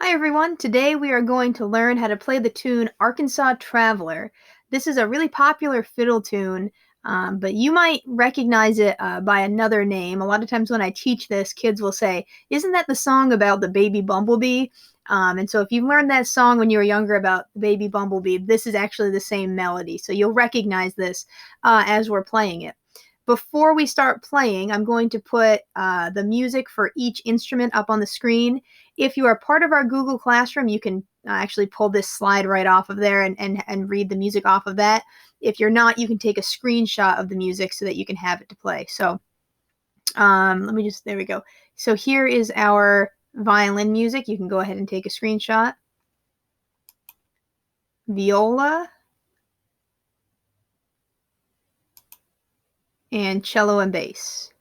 Hi everyone, today we are going to learn how to play the tune Arkansas Traveler. This is a really popular fiddle tune, but you might recognize it by another name. A lot of times when I teach this, kids will say, "Isn't that the song about the baby bumblebee?" And so if you learned that song when you were younger about the baby bumblebee, this is actually the same melody. So you'll recognize this as we're playing it. Before we start playing, I'm going to put the music for each instrument up on the screen. If you are part of our Google Classroom, you can actually pull this slide right off of there and read the music off of that. If you're not, you can take a screenshot of the music so that you can have it to play. So there we go. So here is our violin music. You can go ahead and take a screenshot. Viola. And cello and bass.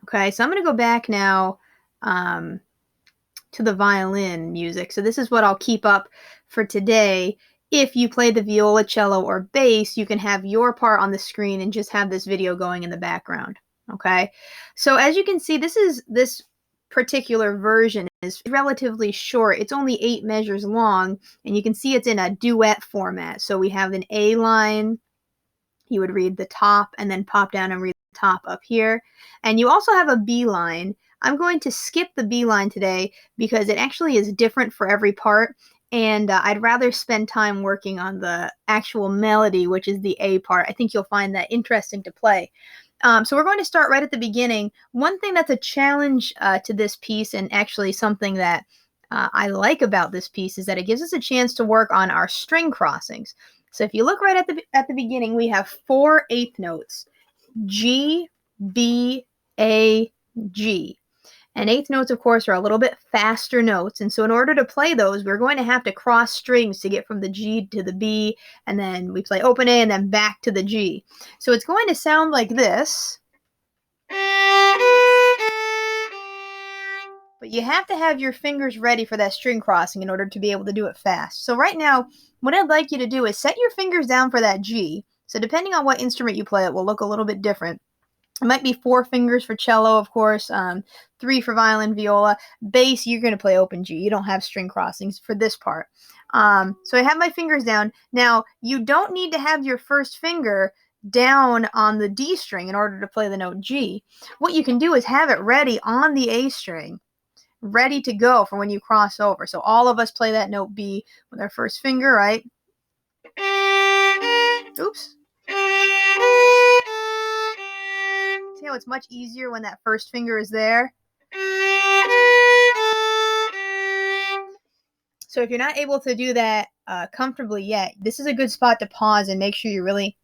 Okay, so I'm going to go back now to the violin music. So this is what I'll keep up for today. If you play the viola, cello, or bass, you can have your part on the screen and just have this video going in the background. Okay, so as you can see, this particular version is relatively short. It's only 8 measures long, and you can see it's in a duet format. So we have an A line. You would read the top and then pop down and read the top up here. And you also have a B line. I'm going to skip the B line today because it actually is different for every part. And I'd rather spend time working on the actual melody, which is the A part. I think you'll find that interesting to play. So we're going to start right at the beginning. One thing that's a challenge to this piece, and actually something that I like about this piece, is that it gives us a chance to work on our string crossings. So if you look right at the beginning, we have 4 eighth notes: G, B, A, G. And eighth notes, of course, are a little bit faster notes. And so in order to play those, we're going to have to cross strings to get from the G to the B, and then we play open A and then back to the G. So it's going to sound like this. But you have to have your fingers ready for that string crossing in order to be able to do it fast. So right now, what I'd like you to do is set your fingers down for that G. So depending on what instrument you play, it will look a little bit different. It might be 4 fingers for cello, of course, 3 for violin, viola. Bass, you're going to play open G. You don't have string crossings for this part. So I have my fingers down. Now, you don't need to have your first finger down on the D string in order to play the note G. What you can do is have it ready on the A string, ready to go for when you cross over. So all of us play that note B with our first finger, right? Oops. See how it's much easier when that first finger is there? So if you're not able to do that comfortably yet, this is a good spot to pause and make sure you really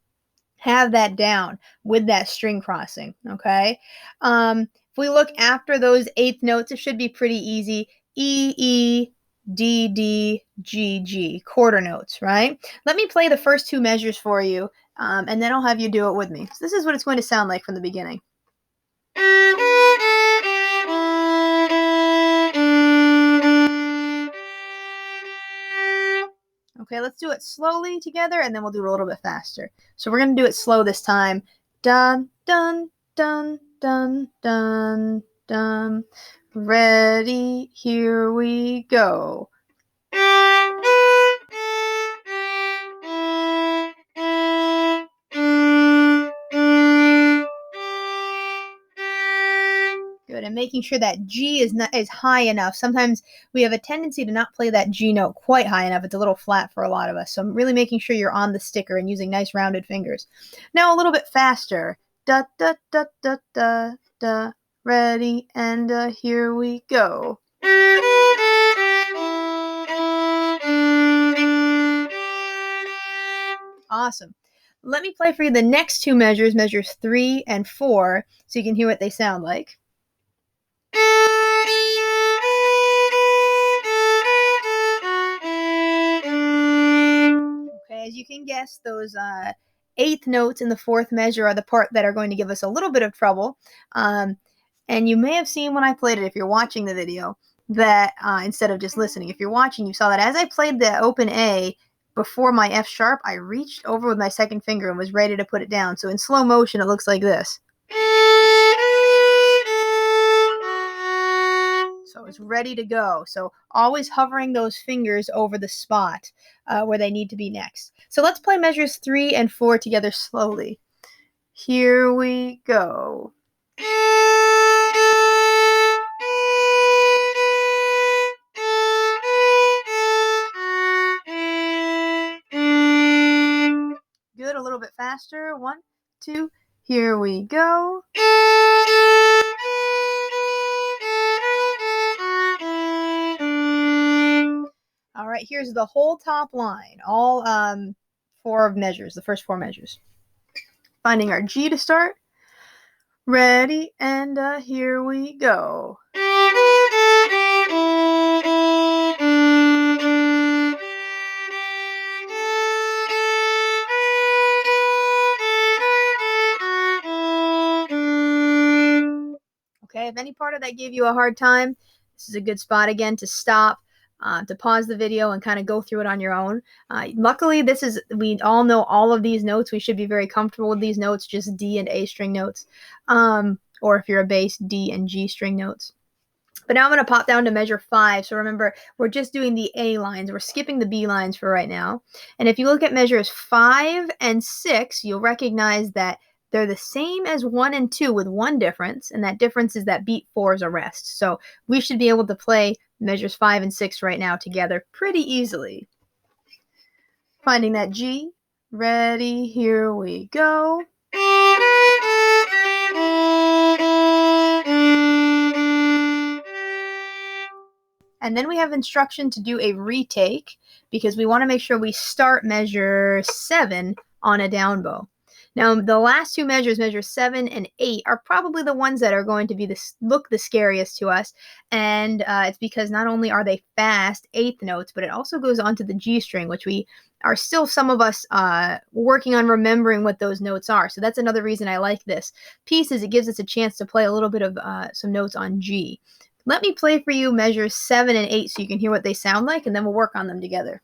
have that down with that string crossing, okay? If we look after those eighth notes, it should be pretty easy. E, E, D, D, G, G, quarter notes, right? Let me play the first 2 measures for you, and then I'll have you do it with me. So this is what it's going to sound like from the beginning. Okay, let's do it slowly together, and then we'll do it a little bit faster. So we're going to do it slow this time. Dun, dun, dun, dun, dun, dun. Ready, here we go. Good, and making sure that G is high enough. Sometimes we have a tendency to not play that G note quite high enough. It's a little flat for a lot of us. So I'm really making sure you're on the sticker and using nice rounded fingers. Now a little bit faster. Da da da da da da. Ready, and here we go. Awesome. Let me play for you the next 2 measures, measures 3 and 4, so you can hear what they sound like. Okay, as you can guess, those eighth notes in the 4th measure are the part that are going to give us a little bit of trouble. And you may have seen when I played it, if you're watching the video, that instead of just listening, if you're watching, you saw that as I played the open A before my F sharp, I reached over with my second finger and was ready to put it down. So in slow motion, it looks like this. So So it's ready to go. So always hovering those fingers over the spot where they need to be next. So let's play measures 3 and 4 together slowly. Here we go. Good, a little bit faster. 1, 2, here we go. All right, here's the whole top line, all 4 measures, the first 4 measures. Finding our G to start. Ready, and here we go. Okay, if any part of that gave you a hard time, this is a good spot again to stop, to pause the video and kind of go through it on your own. Luckily, we all know all of these notes. We should be very comfortable with these notes, just D and A string notes. Or if you're a bass, D and G string notes. But now I'm going to pop down to measure 5. So remember, we're just doing the A lines. We're skipping the B lines for right now. And if you look at measures 5 and 6, you'll recognize that they're the same as 1 and 2 with one difference, and that difference is that beat 4 is a rest. So we should be able to play measures 5 and 6 right now together pretty easily. Finding that G. Ready, here we go. And then we have instruction to do a retake because we want to make sure we start measure 7 on a down bow. Now, the last 2 measures, measure 7 and 8, are probably the ones that are going to be look the scariest to us. And it's because not only are they fast 8th notes, but it also goes on to the G string, which we are still, some of us, working on remembering what those notes are. So that's another reason I like this piece, is it gives us a chance to play a little bit of some notes on G. Let me play for you measures 7 and 8 so you can hear what they sound like, and then we'll work on them together.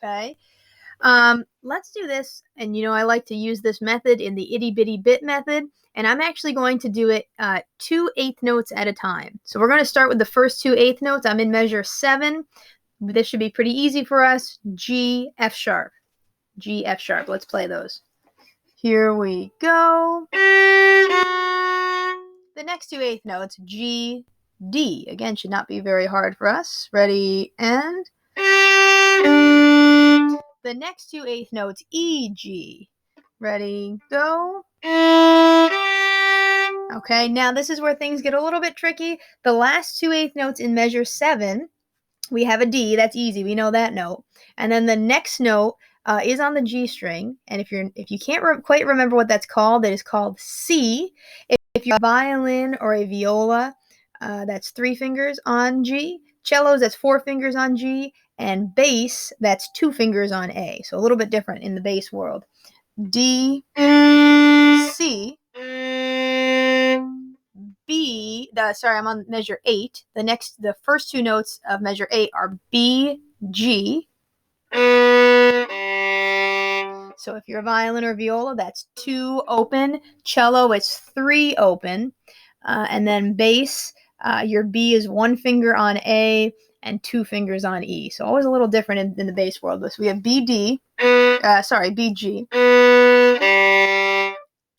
Okay. Let's do this, and I like to use this method in the itty bitty bit method, and I'm actually going to do it 2 8th notes at a time. So we're going to start with the first 2 8th notes. I'm in measure 7. This should be pretty easy for us. G, F sharp. G, F sharp. Let's play those. Here we go. The next 2 8th notes, G, D. Again, should not be very hard for us. Ready, and the next 2 8th notes, E, G. Ready, go. Okay, now this is where things get a little bit tricky. The last 2 8th notes in measure 7, we have a D. That's easy. We know that note. And then the next note is on the G string. And if you can't quite remember what that's called, it is called C. If you're a violin or a viola, that's 3 fingers on G. Cellos, that's 4 fingers on G. And bass, that's 2 fingers on A. So a little bit different in the bass world. D, C, B, sorry, I'm on measure 8. The first 2 notes of measure 8 are B, G. So if you're a violin or viola, that's 2 open. Cello, it's 3 open. And then bass, your B is 1 finger on A and 2 fingers on E. So always a little different in the bass world. So we have B, D, B, G,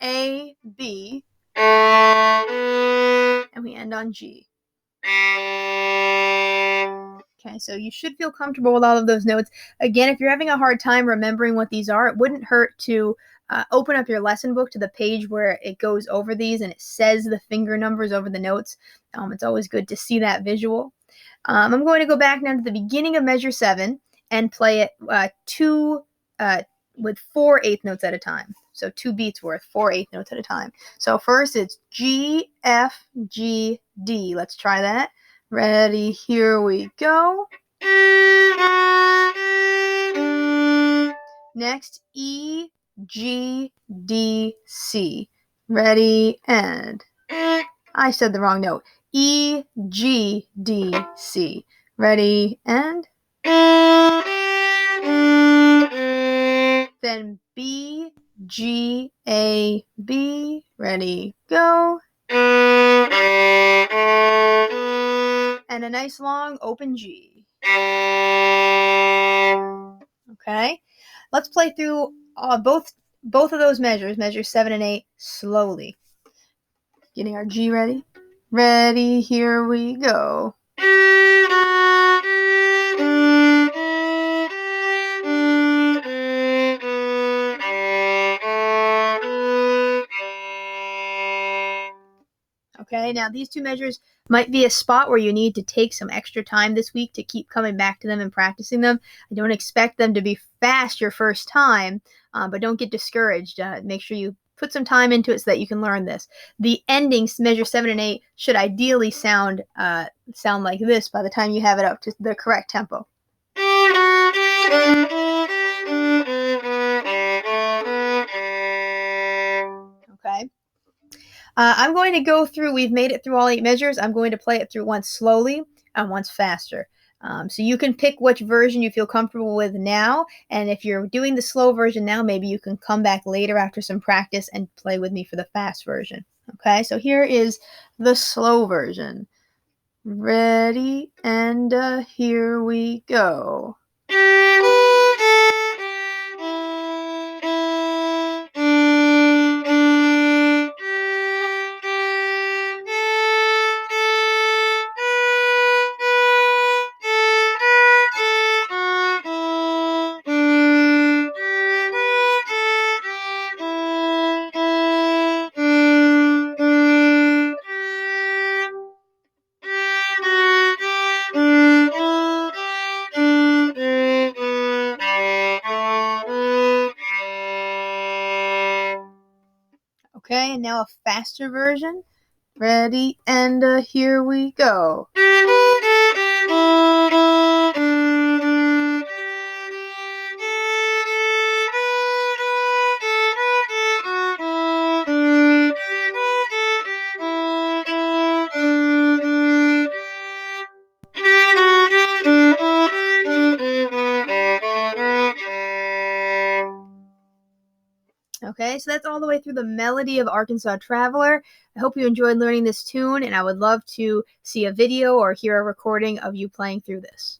A, B, and we end on G. Okay, so you should feel comfortable with all of those notes. Again, if you're having a hard time remembering what these are, it wouldn't hurt to open up your lesson book to the page where it goes over these and it says the finger numbers over the notes. It's always good to see that visual. I'm going to go back now to the beginning of measure 7 and play it with 4 8th notes at a time. So 2 beats worth, 4 8th notes at a time. So first it's G, F, G, D. Let's try that. Ready, here we go. Next, E, G, D, C. Ready, and I said the wrong note. E, G, D, C. Ready, and then then B, G, A, B. Ready, go. And a nice long open G. Okay, let's play through both of those measures, measures 7 and 8, slowly. Getting our G ready. Ready, here we go. Okay, now these two measures might be a spot where you need to take some extra time this week to keep coming back to them and practicing them. I don't expect them to be fast your first time, but don't get discouraged. Make sure you put some time into it so that you can learn this. The endings, measure 7 and 8, should ideally sound like this by the time you have it up to the correct tempo. Okay. I'm going to go through, we've made it through all 8 measures. I'm going to play it through once slowly and once faster. So you can pick which version you feel comfortable with now. And if you're doing the slow version now, maybe you can come back later after some practice and play with me for the fast version. Okay, so here is the slow version. Ready, and here we go. Okay, and now a faster version. Ready, and here we go. Okay, so that's all the way through the melody of Arkansas Traveler. I hope you enjoyed learning this tune, and I would love to see a video or hear a recording of you playing through this.